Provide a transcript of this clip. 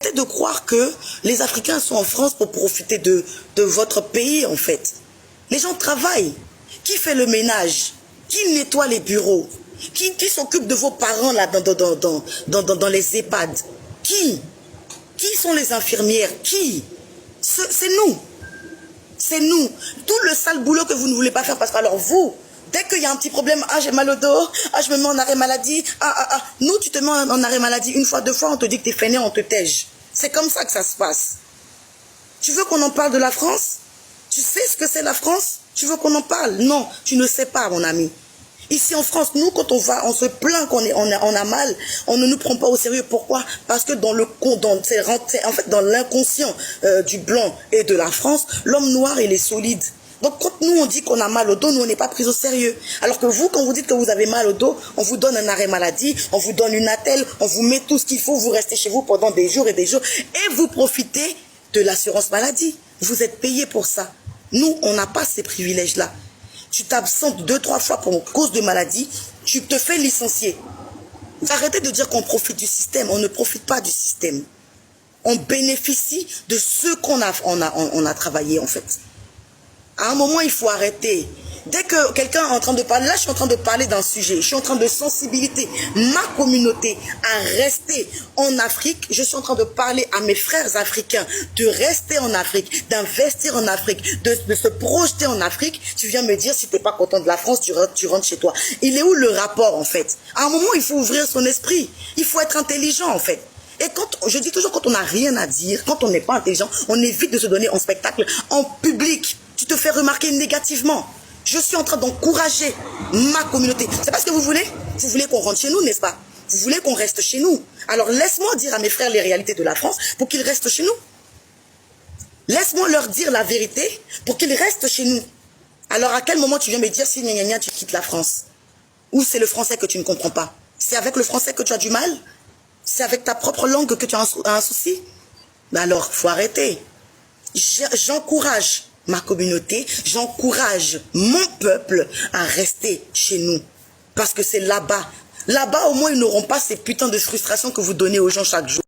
Arrêtez de croire que les Africains sont en France pour profiter de votre pays, en fait. Les gens travaillent. Qui fait le ménage? Qui nettoie les bureaux? Qui s'occupe de vos parents là dans les EHPAD? Qui sont les infirmières? Qui? C'est nous. C'est nous. Tout le sale boulot que vous ne voulez pas faire parce que alors vous, dès qu'il y a un petit problème, ah j'ai mal au dos, ah je me mets en arrêt maladie, nous tu te mets en arrêt maladie une fois, deux fois, on te dit que t'es fainéant, on te tège. C'est comme ça que ça se passe. Tu veux qu'on en parle de la France? Tu sais ce que c'est la France? Tu veux qu'on en parle? Non, tu ne sais pas mon ami. Ici en France, nous quand on se plaint qu'on a mal, on ne nous prend pas au sérieux. Pourquoi? Parce que dans l'inconscient du blanc et de la France, l'homme noir il est solide. Donc quand nous on dit qu'on a mal au dos, nous on n'est pas pris au sérieux. Alors que vous, quand vous dites que vous avez mal au dos, on vous donne un arrêt maladie, on vous donne une attelle, on vous met tout ce qu'il faut, vous restez chez vous pendant des jours et vous profitez de l'assurance maladie. Vous êtes payé pour ça. Nous, on n'a pas ces privilèges-là. Tu t'absentes 2-3 fois pour cause de maladie, tu te fais licencier. Arrêtez de dire qu'on profite du système. On ne profite pas du système. On bénéficie de ce qu'on a travaillé en fait. À un moment, il faut arrêter. Dès que quelqu'un est en train de parler, là je suis en train de parler d'un sujet, je suis en train de sensibiliser ma communauté à rester en Afrique, je suis en train de parler à mes frères africains de rester en Afrique, d'investir en Afrique, de se projeter en Afrique. Tu viens me dire si tu n'es pas content de la France, tu rentres chez toi. Il est où le rapport en fait? À un moment, il faut ouvrir son esprit, il faut être intelligent en fait. Et je dis toujours, quand on n'a rien à dire, quand on n'est pas intelligent, on évite de se donner en spectacle, en public. Tu te fais remarquer négativement. Je suis en train d'encourager ma communauté. C'est parce que vous voulez qu'on rentre chez nous, n'est-ce pas? Vous voulez qu'on reste chez nous. Alors laisse-moi dire à mes frères les réalités de la France pour qu'ils restent chez nous. Laisse-moi leur dire la vérité pour qu'ils restent chez nous. Alors à quel moment tu viens me dire si gna gna gna, tu quittes la France? Ou c'est le français que tu ne comprends pas? C'est avec le français que tu as du mal? C'est avec ta propre langue que tu as un souci? Ben alors, faut arrêter. J'encourage ma communauté, j'encourage mon peuple à rester chez nous. Parce que c'est là-bas. Là-bas, au moins, ils n'auront pas ces putains de frustrations que vous donnez aux gens chaque jour.